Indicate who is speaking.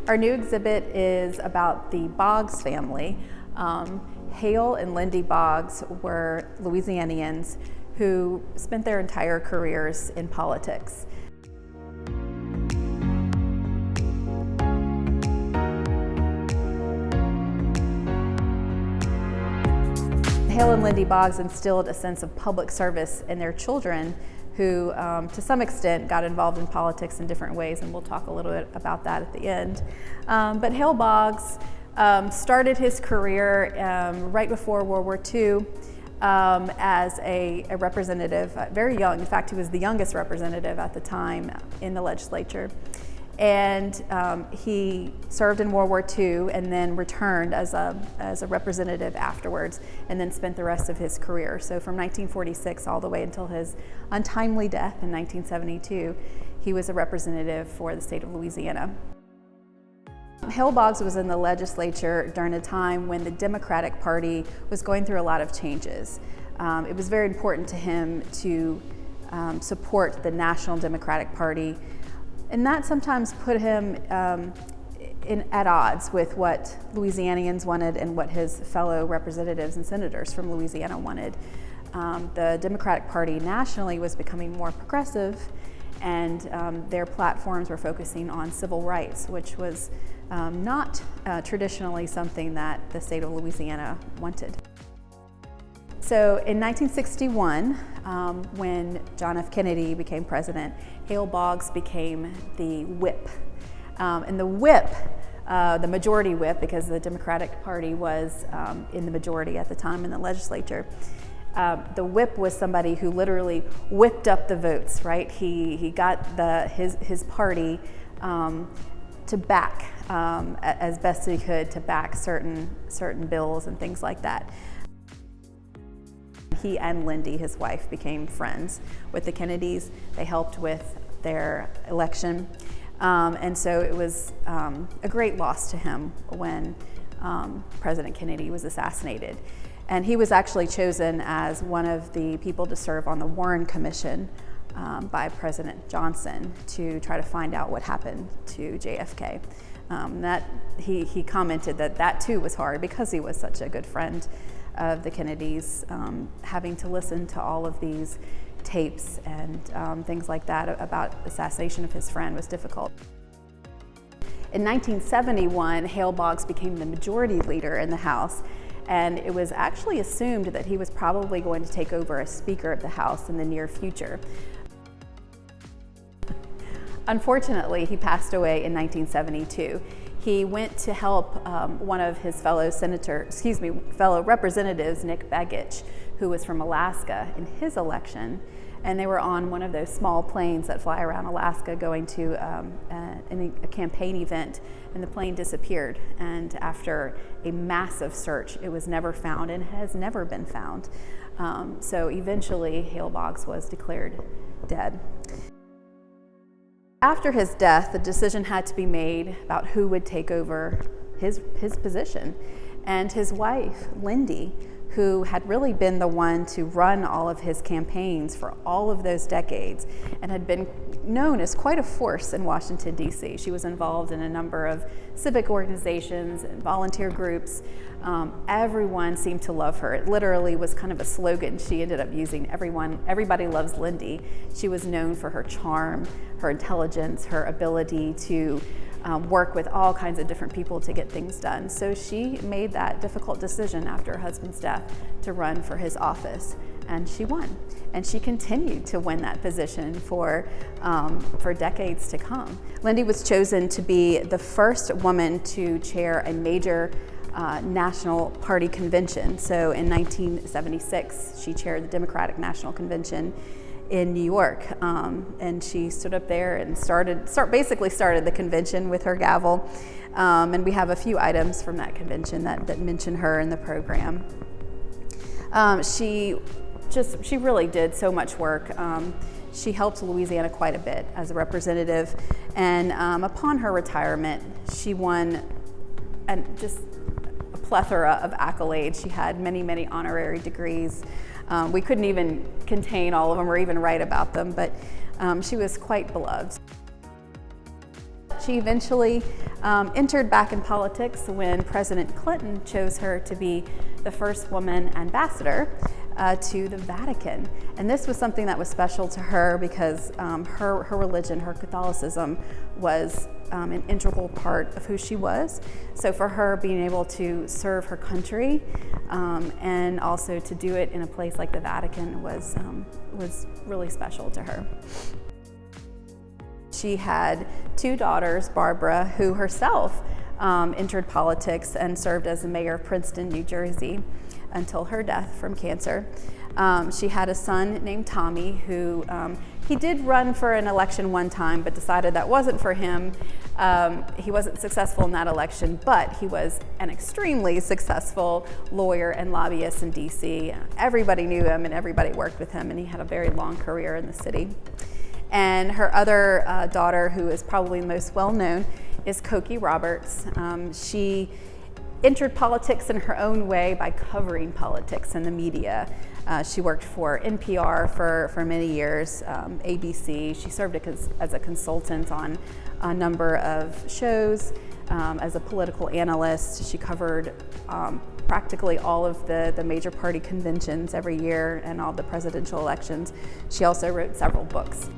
Speaker 1: Our new exhibit is about the Boggs family. Hale and Lindy Boggs were Louisianians who spent their entire careers in politics. Hale and Lindy Boggs instilled a sense of public service in their children who, to some extent, got involved in politics in different ways, and we'll talk a little bit about that at the end. But Hale Boggs started his career right before World War II as a representative, very young. In fact, he was the youngest representative at the time in the legislature. And he served in World War II and then returned as a representative afterwards, and then spent the rest of his career. So from 1946 all the way until his untimely death in 1972, he was a representative for the state of Louisiana. Hale Boggs was in the legislature during a time when the Democratic Party was going through a lot of changes. It was very important to him to support the National Democratic Party, and that sometimes put him at odds with what Louisianians wanted and what his fellow representatives and senators from Louisiana wanted. The Democratic Party nationally was becoming more progressive, and their platforms were focusing on civil rights, which was not traditionally something that the state of Louisiana wanted. So in 1961, when John F. Kennedy became president, Hale Boggs became the whip. And the whip, the majority whip, because the Democratic Party was in the majority at the time in the legislature, the whip was somebody who literally whipped up the votes, right? He got his party to back, as best he could, to back certain bills and things like that. He and Lindy, his wife, became friends with the Kennedys. They helped with their election. And so it was a great loss to him when President Kennedy was assassinated. And he was actually chosen as one of the people to serve on the Warren Commission by President Johnson to try to find out what happened to JFK. He commented that too was hard because he was such a good friend of the Kennedys. Having to listen to all of these tapes and things like that about assassination of his friend was difficult. In 1971, Hale Boggs became the majority leader in the House, and it was actually assumed that he was probably going to take over as Speaker of the House in the near future. Unfortunately, he passed away in 1972. He went to help one of his fellow representatives, Nick Begich, who was from Alaska, in his election. And they were on one of those small planes that fly around Alaska going to a campaign event, and the plane disappeared. And after a massive search, it was never found and has never been found. So eventually, Hale Boggs was declared dead. After his death, the decision had to be made about who would take over his position. And his wife, Lindy, who had really been the one to run all of his campaigns for all of those decades and had been known as quite a force in Washington, D.C. She was involved in a number of civic organizations and volunteer groups. Everyone seemed to love her. It literally was kind of a slogan she ended up using. Everybody loves Lindy. She was known for her charm, her intelligence, her ability to work with all kinds of different people to get things done. So she made that difficult decision after her husband's death to run for his office, and she won. And she continued to win that position for decades to come. Lindy was chosen to be the first woman to chair a major National Party convention. So in 1976, she chaired the Democratic National Convention in New York, and she stood up there and basically started the convention with her gavel. And we have a few items from that convention that mention her in the program. She really did so much work. She helped Louisiana quite a bit as a representative, and upon her retirement, she won just a plethora of accolades. She had many, many honorary degrees. We couldn't even contain all of them or even write about them, but she was quite beloved. She eventually entered back in politics when President Clinton chose her to be the first woman ambassador to the Vatican. And this was something that was special to her because her religion, her Catholicism, was an integral part of who she was. So for her, being able to serve her country and also to do it in a place like the Vatican was really special to her. She had two daughters, Barbara, who herself entered politics and served as the mayor of Princeton, New Jersey, until her death from cancer. She had a son named Tommy who he did run for an election one time, but decided that wasn't for him. He wasn't successful in that election, but he was an extremely successful lawyer and lobbyist in DC. Everybody knew him and everybody worked with him, and he had a very long career in the city. And her other daughter, who is probably the most well-known, is Cokie Roberts. She entered politics in her own way by covering politics in the media. She worked for NPR for many years, ABC. She served as a consultant on a number of shows. As a political analyst, she covered practically all of the major party conventions every year and all the presidential elections. She also wrote several books.